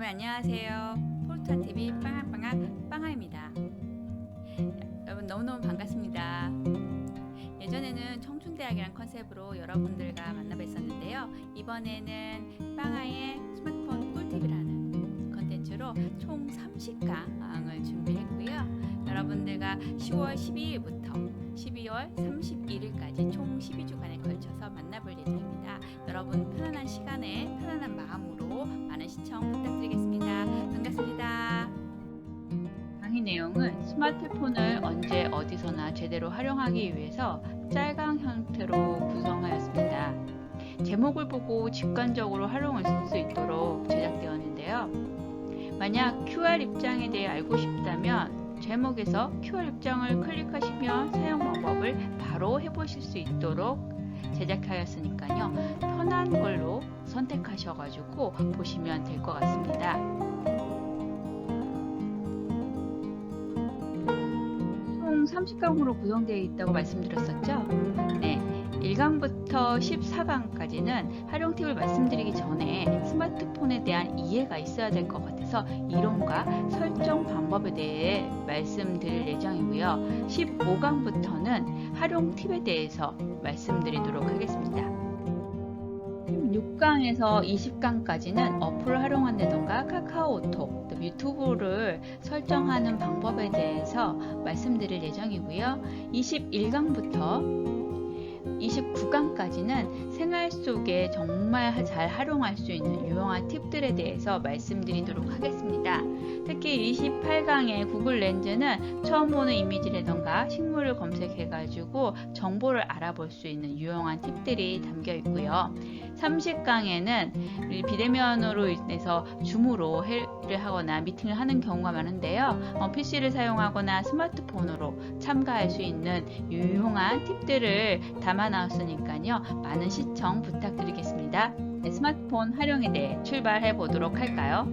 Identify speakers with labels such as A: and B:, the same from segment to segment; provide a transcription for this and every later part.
A: 안녕하세요. 포르투갈TV 빵아빵아빵아입니다. 여러분 너무너무 반갑습니다. 예전에는 청춘대학이란 컨셉으로 여러분들과 만나뵀었는데요. 이번에는 빵아의 스마트폰 꿀팁이라는 컨텐츠로 총 30강을 준비했고요. 여러분들과 10월 12일부터 12월 31일까지 총 12주간에 걸쳐서 만나볼 예정입니다. 여러분 편안한 시간에 편안한 마음으로 많은 시청 부탁드리겠습니다. 반갑습니다. 강의 내용은 스마트폰을 언제 어디서나 제대로 활용하기 위해서 짤강 형태로 구성하였습니다. 제목을 보고 직관적으로 활용할 수 있도록 제작되었는데요. 만약 QR 입장에 대해 알고 싶다면 제목에서 QR 입장을 클릭하시면 사용 방법을 바로 해보실 수 있도록 제작하였으니까요. 편한 걸로 선택하셔가지고 보시면 될 것 같습니다. 총 30강으로 구성되어 있다고 말씀드렸었죠? 네. 1강부터 14강까지는 활용 팁을 말씀드리기 전에 스마트폰에 대한 이해가 있어야 될 것 같아서 이론과 설정 방법에 대해 말씀드릴 예정이고요. 15강부터는 활용 팁에 대해서 말씀드리도록 하겠습니다. 16강에서 20강까지는 어플을 활용한다던가 카카오톡, 유튜브를 설정하는 방법에 대해서 말씀드릴 예정이고요. 21강부터 29강까지는 생활 속에 정말 잘 활용할 수 있는 유용한 팁들에 대해서 말씀드리도록 하겠습니다. 특히 28강의 구글 렌즈는 처음 보는 이미지라던가 식물을 검색해가지고 정보를 알아볼 수 있는 유용한 팁들이 담겨 있고요. 30강에는 비대면으로 인해서 줌으로 회의를 하거나 미팅을 하는 경우가 많은데요. PC를 사용하거나 스마트폰으로 참가할 수 있는 유용한 팁들을 담아 나왔으니까요. 많은 시청 부탁드리겠습니다. 네, 스마트폰 활용에 대해 출발해 보도록 할까요?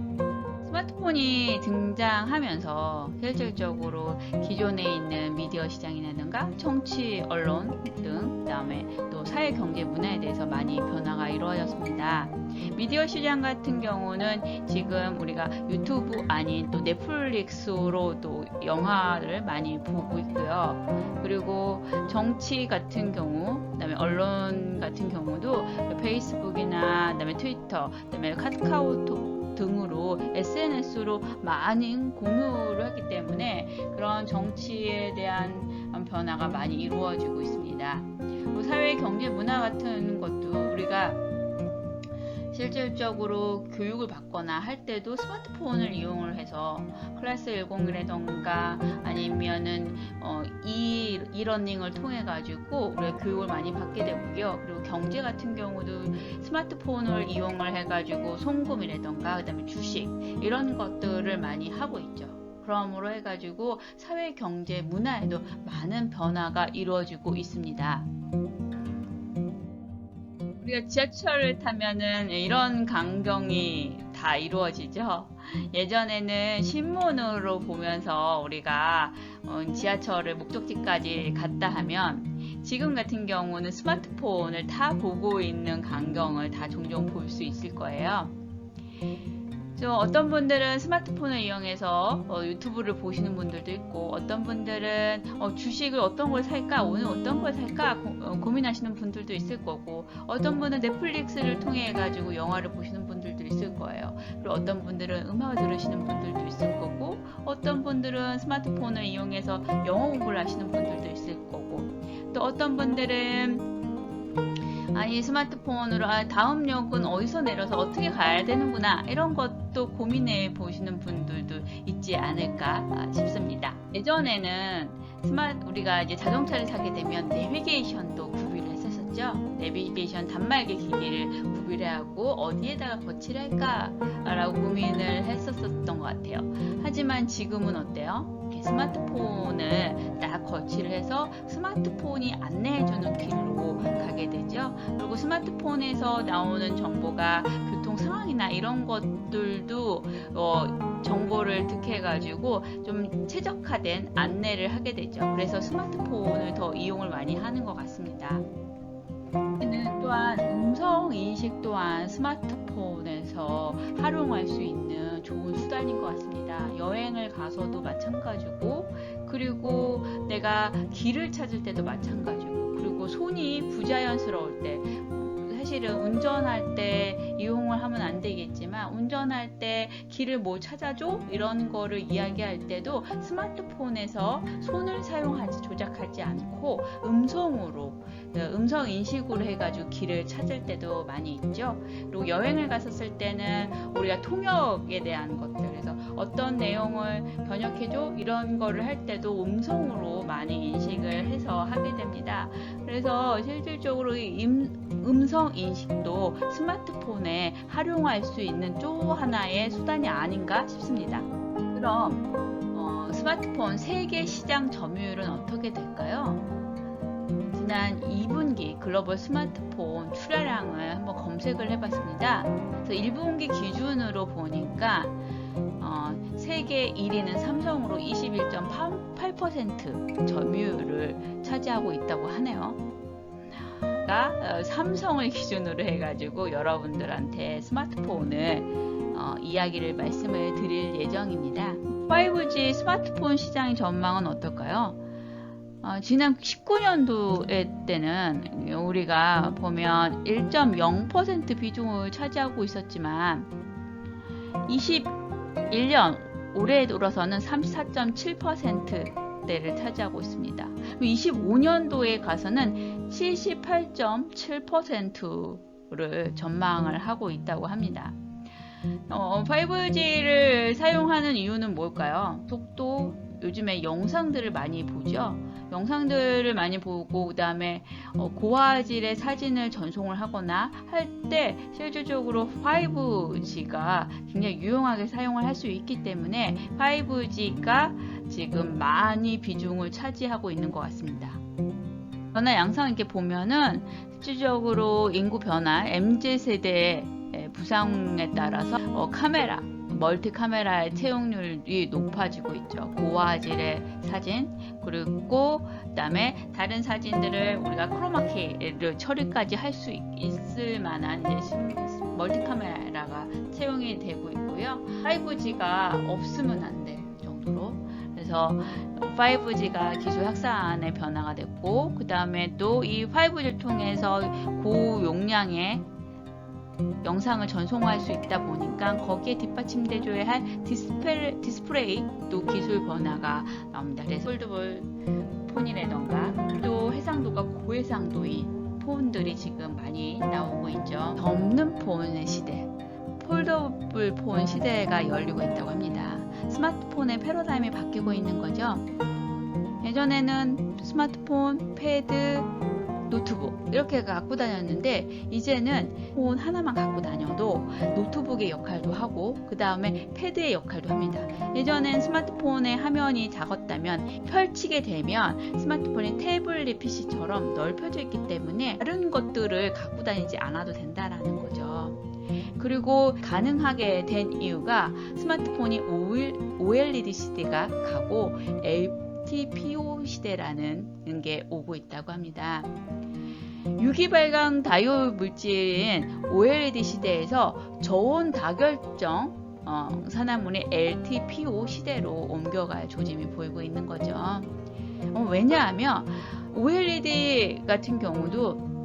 A: 스마트폰이 등장하면서 실질적으로 기존에 있는 미디어 시장이라든가 정치, 언론 등 그다음에 또 사회, 경제, 문화에 대해서 많이 변화가 이루어졌습니다. 미디어 시장 같은 경우는 지금 우리가 유튜브 아닌 또 넷플릭스로 또 영화를 많이 보고 있고요. 그리고 정치 같은 경우, 그다음에 언론 같은 경우도 페이스북이나 그다음에 트위터, 그다음에 카카오톡 등으로 SNS로 많은 공유를 하기 때문에 그런 정치에 대한 변화가 많이 이루어지고 있습니다. 그리고 사회, 경제, 문화 같은 것도 우리가 실질적으로 교육을 받거나 할 때도 스마트폰을 이용을 해서 클래스 101이라던가 아니면은 이러닝을 통해 가지고 우리가 교육을 많이 받게 되고요. 그리고 경제 같은 경우도 스마트폰을 이용을 해 가지고 송금이라던가 그다음에 주식 이런 것들을 많이 하고 있죠. 그러므로 해가지고 사회, 경제, 문화에도 많은 변화가 이루어지고 있습니다. 우리가 지하철을 타면은 이런 광경이 다 이루어지죠. 예전에는 신문으로 보면서 우리가 지하철을 목적지까지 갔다 하면 지금 같은 경우는 스마트폰을 다 보고 있는 광경을 다 종종 볼 수 있을 거예요. 어떤 분들은 스마트폰을 이용해서 유튜브를 보시는 분들도 있고 어떤 분들은 주식을 어떤 걸 살까 오늘 어떤 걸 살까 고민하시는 분들도 있을 거고 어떤 분은 넷플릭스를 통해 가지고 영화를 보시는 분들도 있을 거예요. 그리고 어떤 분들은 음악을 들으시는 분들도 있을 거고 어떤 분들은 스마트폰을 이용해서 영어 공부를 하시는 분들도 있을 거고 또 어떤 분들은 아니 스마트폰으로 다음 역은 어디서 내려서 어떻게 가야 되는구나 이런 것도 고민해 보시는 분들도 있지 않을까 싶습니다. 예전에는 우리가 이제 자동차를 사게 되면 내비게이션도 구비를 했었죠. 내비게이션 단말기 기기를 구비를 하고 어디에다가 거치를 할까 라고 고민을 했었던 것 같아요. 하지만 지금은 어때요? 스마트폰을 딱 거치를 해서 스마트폰이 안내해주는 길로 가게 되죠. 그리고 스마트폰에서 나오는 정보가 교통 상황이나 이런 것들도 정보를 득해가지고 좀 최적화된 안내를 하게 되죠. 그래서 스마트폰을 더 이용을 많이 하는 것 같습니다. 또한 음성 인식 또한 스마트폰에서 활용할 수 있는 좋은 수단인 것 같습니다. 여행을 가서도 마찬가지고, 그리고 내가 길을 찾을 때도 마찬가지고, 그리고 손이 부자연스러울 때, 사실은 운전할 때 이용을 하면 안 되겠지만 운전할 때 길을 뭐 찾아줘? 이런 거를 이야기할 때도 스마트폰에서 손을 사용하지 조작하지 않고 음성으로 음성 인식으로 해가지고 길을 찾을 때도 많이 있죠. 그리고 여행을 갔었을 때는 우리가 통역에 대한 것들, 그래서 어떤 내용을 번역해줘? 이런 거를 할 때도 음성으로 많이 인식을 해서 하게 됩니다. 그래서 실질적으로 음성 인식도 스마트폰에 활용할 수 있는 또 하나의 수단이 아닌가 싶습니다. 그럼 스마트폰 세계 시장 점유율은 어떻게 될까요? 지난 2분기 글로벌 스마트폰 출하량을 한번 검색을 해봤습니다. 그래서 1분기 기준으로 보니까 세계 1위는 삼성으로 21.8% 점유율을 차지하고 있다고 하네요. 삼성을 기준으로 해가지고 여러분들한테 스마트폰을 이야기를 말씀을 드릴 예정입니다. 5G 스마트폰 시장의 전망은 어떨까요? 지난 19년도 때는 우리가 보면 1.0% 비중을 차지하고 있었지만 21년 올해에 들어서는 34.7%대를 차지하고 있습니다. 25년도에 가서는 78.7%를 전망을 하고 있다고 합니다. 5G를 사용하는 이유는 뭘까요? 속도, 요즘에 영상들을 많이 보죠. 영상들을 많이 보고 그 다음에 고화질의 사진을 전송을 하거나 할 때 실질적으로 5G가 굉장히 유용하게 사용을 할 수 있기 때문에 5G가 지금 많이 비중을 차지하고 있는 것 같습니다. 변화 양상 이렇게 보면은 실질적으로 인구 변화, MZ세대의 부상에 따라서 카메라, 멀티 카메라의 채용률이 높아지고 있죠. 고화질의 사진, 그리고 그다음에 다른 사진들을 우리가 크로마키를 처리까지 할 수 있을 만한 이제 멀티 카메라가 채용이 되고 있고요. 5G가 없으면 안 될 정도로. 그래서 5G가 기술 확산의 변화가 됐고, 그 다음에 또 이 5G를 통해서 고용량의 영상을 전송할 수 있다 보니까 거기에 뒷받침돼줘야 할 디스플레이도 기술 변화가 나옵니다. 그래서 폴더블 폰이라던가 또 해상도가 고해상도인 폰들이 지금 많이 나오고 있죠. 덮는 폰의 시대, 폴더블 폰 시대가 열리고 있다고 합니다. 스마트폰의 패러다임이 바뀌고 있는 거죠. 예전에는 스마트폰, 패드, 노트북 이렇게 갖고 다녔는데 이제는 폰 하나만 갖고 다녀도 노트북의 역할도 하고 그 다음에 패드의 역할도 합니다. 예전엔 스마트폰의 화면이 작았다면 펼치게 되면 스마트폰이 태블릿 PC처럼 넓혀져 있기 때문에 다른 것들을 갖고 다니지 않아도 된다라는 거죠. 그리고 가능하게 된 이유가 스마트폰이 OLED 시대가 가고 LTPO 시대라는 게 오고 있다고 합니다. 유기 발광 다이오 물질인 OLED 시대에서 저온 다결정 산화물이 LTPO 시대로 옮겨갈 조짐이 보이고 있는 거죠. 왜냐하면 OLED 같은 경우도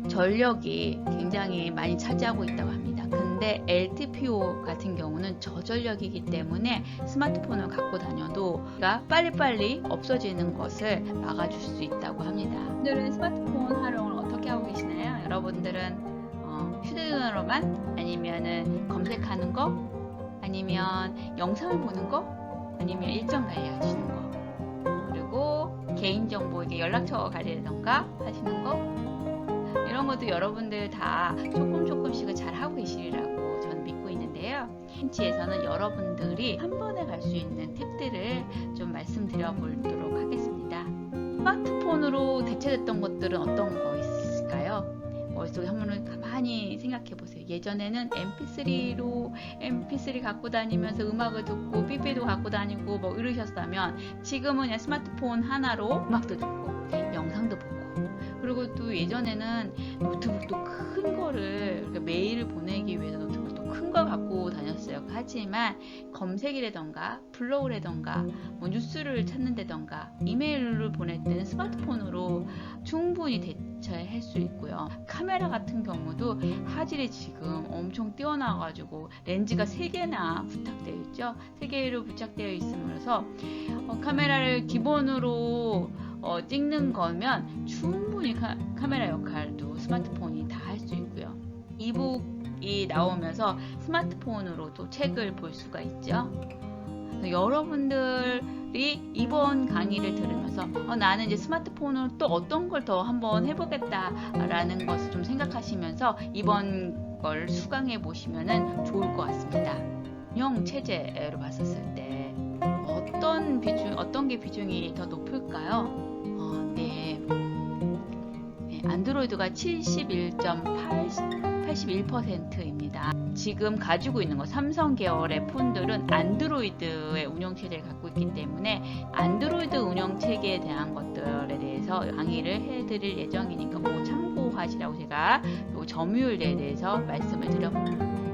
A: 전력이 굉장히 많이 차지하고 있다고 합니다. 근데 LTPO 같은 경우는 저전력이기 때문에 스마트폰을 갖고 다녀도 빨리빨리 없어지는 것을 막아줄 수 있다고 합니다. 오늘은 스마트폰 활용을 어떻게 하고 계시나요? 여러분들은 휴대전화로만, 아니면은 검색하는 거, 아니면 영상을 보는 거, 아니면 일정 관리하시는 거, 그리고 개인정보 이게 연락처 관리라던가 하시는 거, 이런 것도 여러분들 다 조금씩은 잘 하고 계시리라고 저는 믿고 있는데요. 힌치에서는 여러분들이 한 번에 갈 수 있는 팁들을 좀 말씀드려 보도록 하겠습니다. 스마트폰으로 대체됐던 것들은 어떤 거 있을까요? 머릿속에 한번 가만히 생각해 보세요. 예전에는 MP3 갖고 다니면서 음악을 듣고 PP도 갖고 다니고 뭐 이러셨다면 지금은 그냥 스마트폰 하나로 음악도 듣고 영상도 보고, 그리고 또 예전에는 노트북도 큰 거를 그러니까 메일을 보내기 위해서 노트북도 큰 걸 갖고 다녔어요. 하지만 검색이라던가 블로그라던가 뭐 뉴스를 찾는다던가 이메일을 보낼 때는 스마트폰으로 충분히 대처할 수 있고요. 카메라 같은 경우도 화질이 지금 엄청 뛰어나가지고 렌즈가 3개나 부착되어 있죠. 3개로 부착되어 있으면서 카메라를 기본으로 찍는 거면 충분히 카메라 역할도 스마트폰이 다 할 수 있고요. 이북이 나오면서 스마트폰으로도 책을 볼 수가 있죠. 여러분들이 이번 강의를 들으면서 나는 이제 스마트폰으로 또 어떤 걸 더 한번 해보겠다라는 것을 좀 생각하시면서 이번 걸 수강해 보시면 좋을 것 같습니다. 운영 체제로 봤었을 때 어떤 게 비중이 더 높을까요? 안드로이드가 81.81%입니다. 지금 가지고 있는 거 삼성 계열의 폰들은 안드로이드의 운영체제를 갖고 있기 때문에 안드로이드 운영체계에 대한 것들에 대해서 강의를 해드릴 예정이니까 그거 참고하시라고 제가 요 점유율에 대해서 말씀을 드려봅니다.